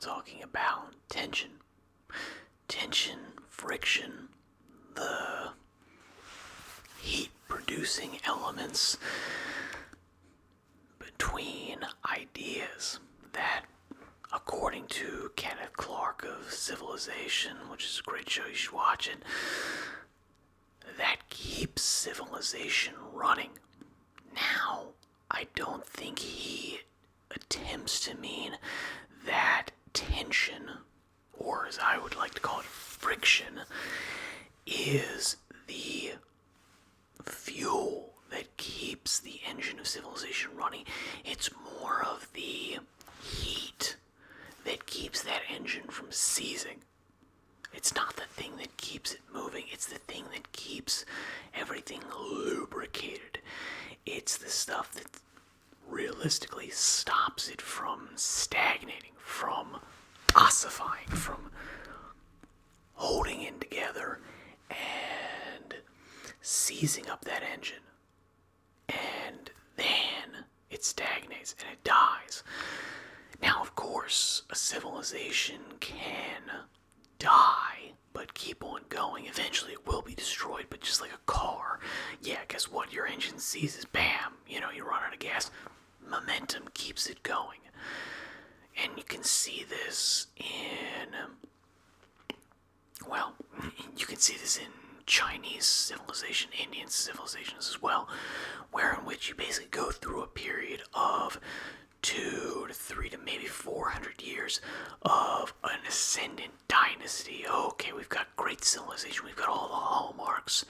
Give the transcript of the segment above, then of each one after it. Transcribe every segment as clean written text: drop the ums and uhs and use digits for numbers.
talking about tension. Tension, friction, the heat-producing elements between ideas that, according to Kenneth Clark of Civilization, which is a great show, you should watch it, that keeps civilization running. Now, I don't think he attempts to mean that tension, or as I would like to call it, friction, is the fuel that keeps the engine of civilization running. It's more of the heat that keeps that engine from seizing. It's not the thing that keeps it moving, it's the thing that keeps everything lubricated. It's the stuff that realistically stops it from stagnating, from ossifying, from holding in together and seizing up that engine. And then it stagnates and it dies. Now, of course, a civilization can die, but keep on going. Eventually it will be destroyed, but just like a car. Yeah, guess what? Your engine seizes, bam, you run out of gas. Momentum keeps it going. And you can see this you can see this in Chinese civilization, Indian civilizations as well, in which you basically go through a period of 2 to 3 to maybe 400 years of an ascendant dynasty. Okay, we've got great civilization, we've got all the hallmarks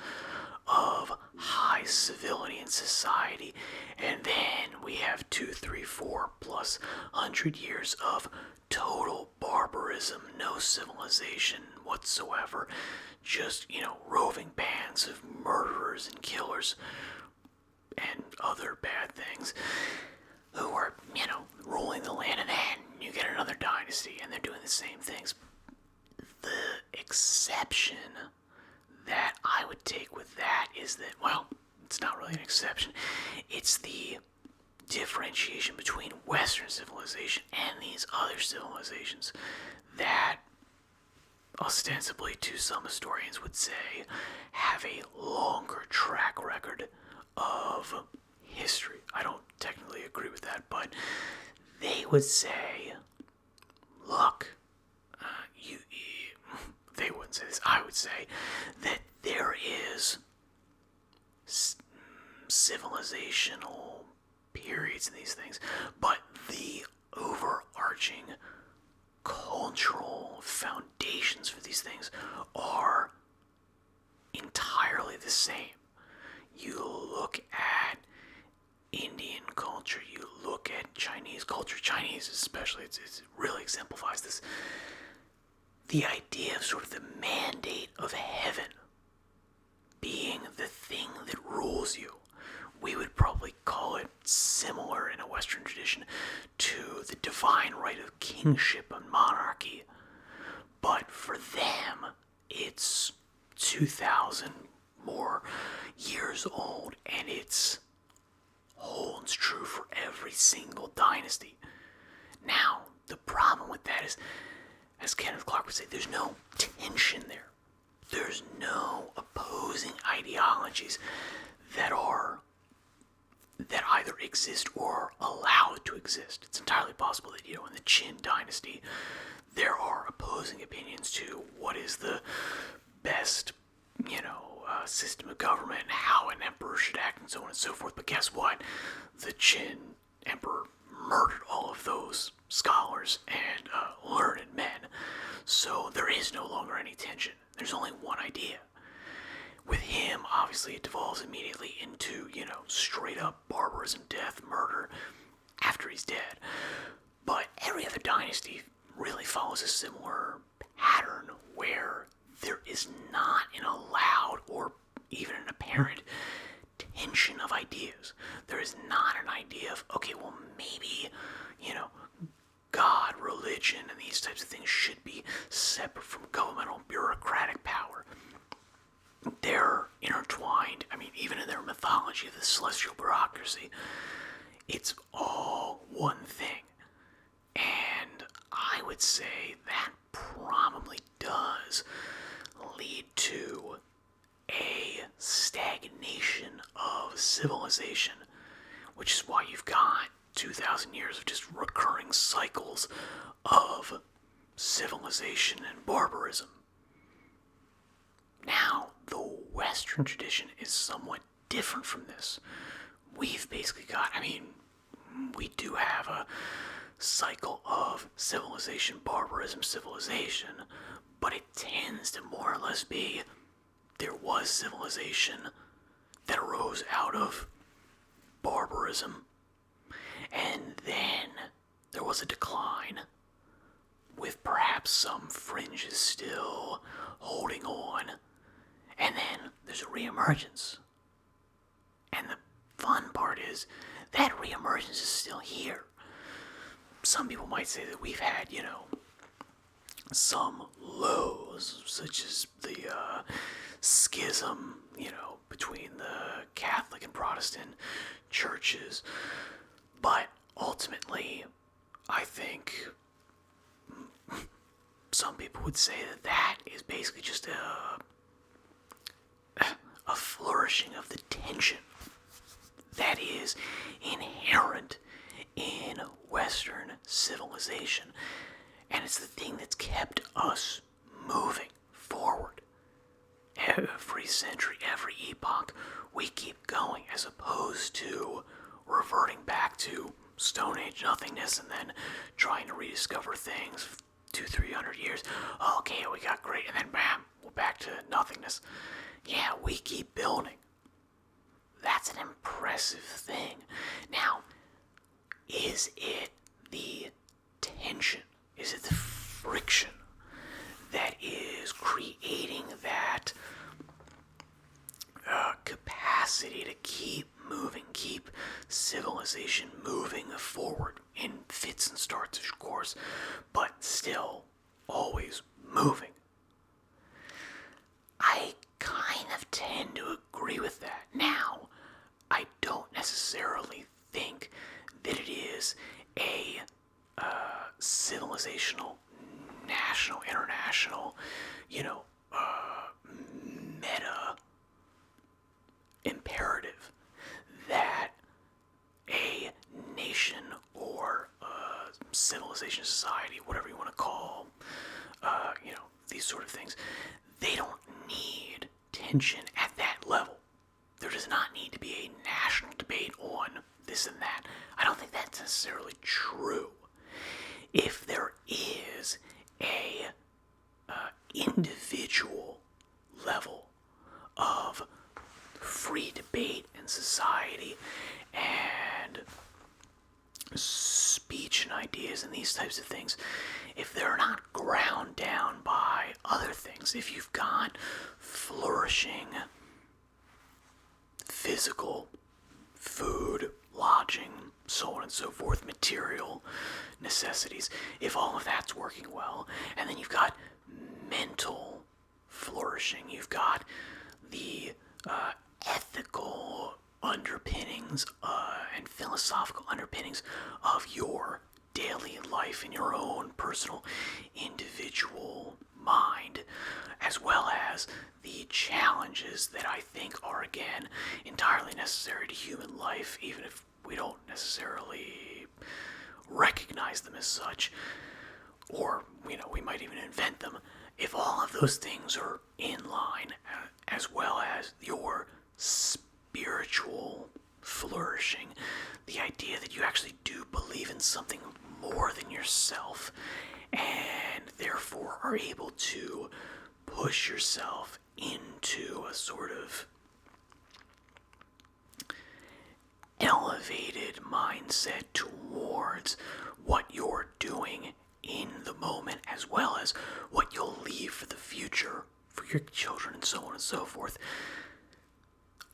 of high civility in society, and then we have 2, 3, 4 plus 100 years of total barbarism, no civilization whatsoever, just, roving bands of murderers and killers and other bad things who are, ruling the land, and then you get another dynasty and they're doing the same things. The exception that I would take with that is that, it's not really an exception. It's the differentiation between Western civilization and these other civilizations that, ostensibly to some historians would say, have a longer track record of history. I don't technically agree with that, but they would say, look, they wouldn't say this, I would say that there is civilizational periods in these things, but the overarching cultural foundations for these things are entirely the same. You look at Indian culture, you look at Chinese culture, Chinese especially, it really exemplifies this. The idea of sort of the mandate of heaven being the thing that rules you. We would probably call it similar in a Western tradition to the divine right of kingship and monarchy. But for them, it's 2,000 more years old, and it holds true for every single dynasty. Now, the problem with that is, as Kenneth Clark would say, there's no tension there. There's no opposing ideologies that either exist or allowed to exist. It's entirely possible that, in the Qin dynasty, there are opposing opinions to what is the best, system of government, and how an emperor should act, and so on and so forth. But guess what? The Qin emperor murdered all of those scholars and learned men. So there is no longer any tension. There's only one idea. With him, obviously, it devolves immediately into, straight up barbarism, death, murder, after he's dead. But every other dynasty really follows a similar pattern where there is not an allowed or even an apparent tension of ideas. There is not an idea of, okay, well, maybe, God, religion, and these types of things should be separate from governmental bureaucratic power. They're intertwined. I mean, even in their mythology of the celestial bureaucracy, it's all one thing. And I would say that probably does lead to a stagnation of civilization, which is why you've got 2,000 years of just recurring cycles of civilization and barbarism. Now, the Western tradition is somewhat different from this. We've basically got, we do have a cycle of civilization, barbarism, civilization, but it tends to more or less be there was civilization that arose out of barbarism, and then there was a decline with perhaps some fringes still holding on, and then there's a reemergence. And the fun part is that reemergence is still here. Some people might say that we've had, some lows, such as the schism, between the Catholic and Protestant churches. But ultimately, I think some people would say that is basically just a flourishing of the tension that is inherent in Western civilization. And it's the thing that's kept us moving forward. Every century, every epoch, we keep going as opposed to reverting back to Stone Age nothingness and then trying to rediscover things 200-300 years. Okay, we got great, and then bam, we're back to nothingness. Yeah, we keep building. That's an impressive thing. Now, is it the tension? Is it the friction that is creating that capacity to keep moving, keep civilization moving forward in fits and starts, of course, but still always moving? I kind of tend to agree with that. Now, I don't necessarily think that it is a civilizational, national, international, meta imperative that a nation or civilization, society, whatever you want to call, these sort of things, they don't need tension at that level. There does not need to be a national debate on this and that. I don't think that's necessarily true. If there is a individual level of free debate in society and speech and ideas and these types of things, if they're not ground down by other things, if you've got flourishing physical, food, lodging, so on and so forth, material necessities, if all of that's working well, and then you've got mental flourishing, you've got the ethical underpinnings and philosophical underpinnings of your daily life in your own personal individual mind, as well as the challenges that I think are, again, entirely necessary to human life, even if we don't necessarily recognize them as such, or, we might even invent them. If all of those things are in line, as well as your spiritual flourishing, the idea that you actually do believe in something more than yourself, and therefore are able to push yourself into a sort of elevated mindset towards what you're doing in the moment, as well as what you'll leave for the future, for your children, and so on and so forth.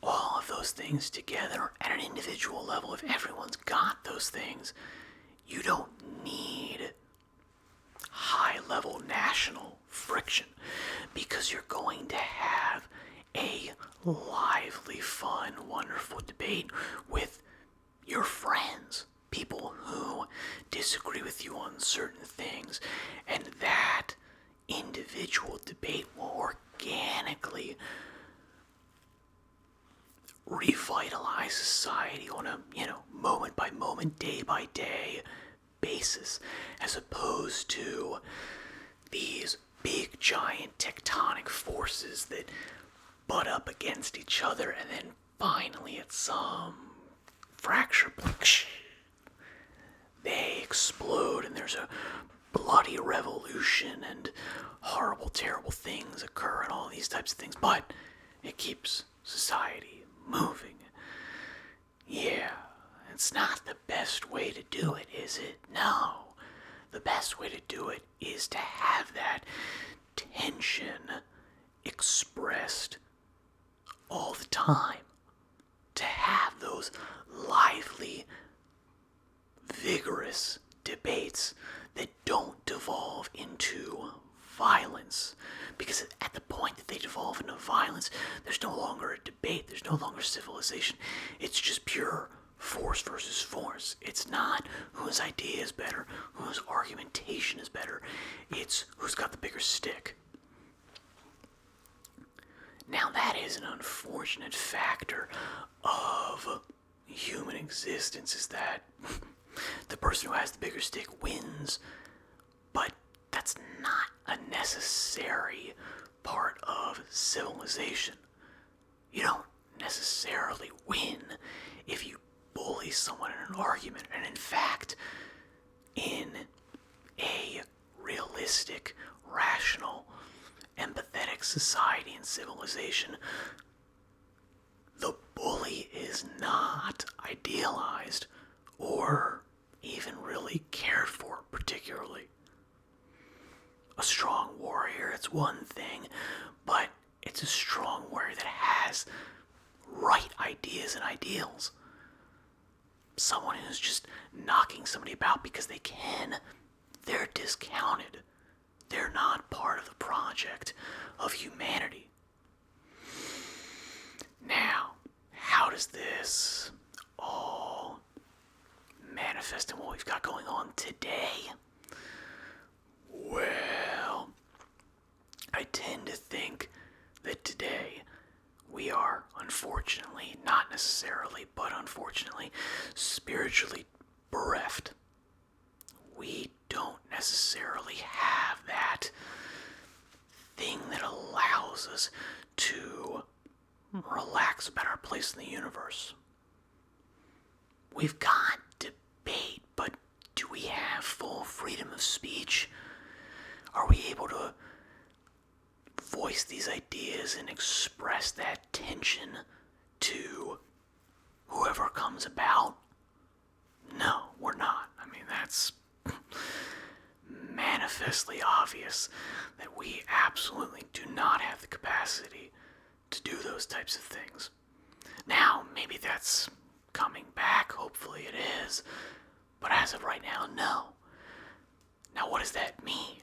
All of those things together at an individual level, if everyone's got those things, you don't need high-level national friction, because you're going to have a lively, fun, wonderful debate with your friends, people who disagree with you on certain things, and that individual debate will organically revitalize society on a, moment by moment, day by day basis, as opposed to these big giant tectonic forces that butt up against each other and then finally at some fracture point they explode and there's a bloody revolution and horrible, terrible things occur and all these types of things, but it keeps society moving. Yeah, it's not the best way to do it, is it? No. The best way to do it is to have that tension expressed all the time. To have those lively, vigorous debates that don't devolve into violence. Because at the point that they devolve into violence, there's no longer a debate, there's no longer civilization. It's just pure force versus force. It's not whose idea is better, whose argumentation is better. It's who's got the bigger stick. Now that is an unfortunate factor of human existence, is that the person who has the bigger stick wins, but that's not a necessary part of civilization. You don't necessarily win if you bully someone in an argument, and in fact, in a realistic, rational, empathetic society and civilization, the bully is not idealized or even really cared for particularly. A strong warrior, it's one thing, but it's a strong warrior that has right ideas and ideals. Someone who's just knocking somebody about because they can, they're discounted. They're not part of the project of humanity. Now, how does this all manifest in what we've got going on today? Well, I tend to think that today we are, unfortunately, not necessarily, but unfortunately, spiritually bereft. We don't necessarily have that thing that allows us to relax about our place in the universe. We've got debate, but do we have full freedom of speech? Are we able to voice these ideas and express that tension to whoever comes about? No, we're not. I mean, that's manifestly obvious that we absolutely do not have the capacity to do those types of things. Now, maybe that's coming back, hopefully it is, but as of right now, no. Now, what does that mean?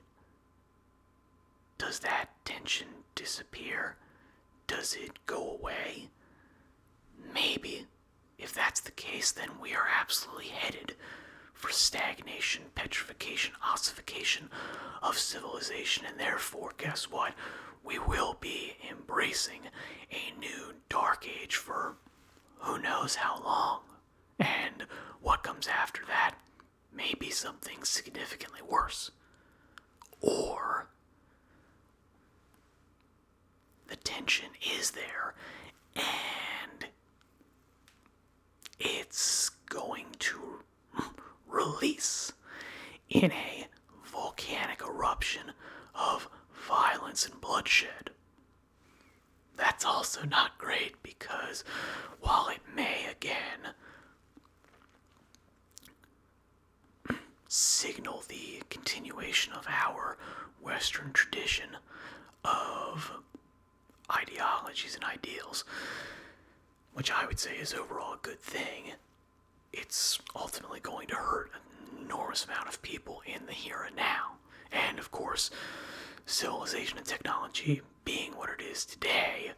Does that tension disappear? Does it go away? Maybe. If that's the case, then we are absolutely headed for stagnation, petrification, ossification of civilization, and therefore, guess what? We will be embracing a new dark age for who knows how long. And what comes after that may be something significantly worse. Or the tension is there, and it's going to release in a volcanic eruption of violence and bloodshed. That's also not great because while it may again signal the continuation of our Western tradition of ideologies and ideals, which I would say is overall a good thing, it's ultimately going to hurt an enormous amount of people in the here and now. And of course, civilization and technology being what it is today,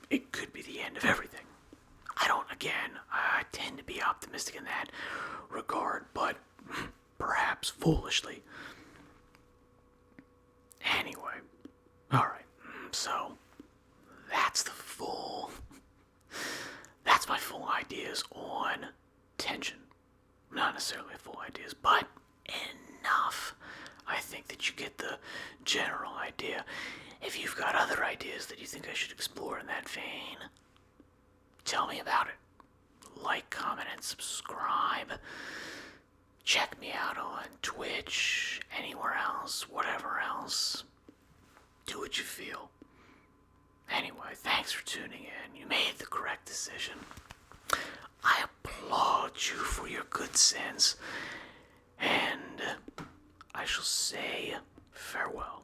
it could be the end of everything. I tend to be optimistic in that regard, but perhaps foolishly. Anyway, alright, so that's that's my full ideas on tension. Not necessarily full ideas, but enough. I think that you get the general idea. If you've got other ideas that you think I should explore in that vein, tell me about it. Like, comment, and subscribe. Check me out on Twitch, anywhere else, whatever else. Do what you feel. Anyway, thanks for tuning in. You made the correct decision. I applaud you for your good sense, and I shall say farewell.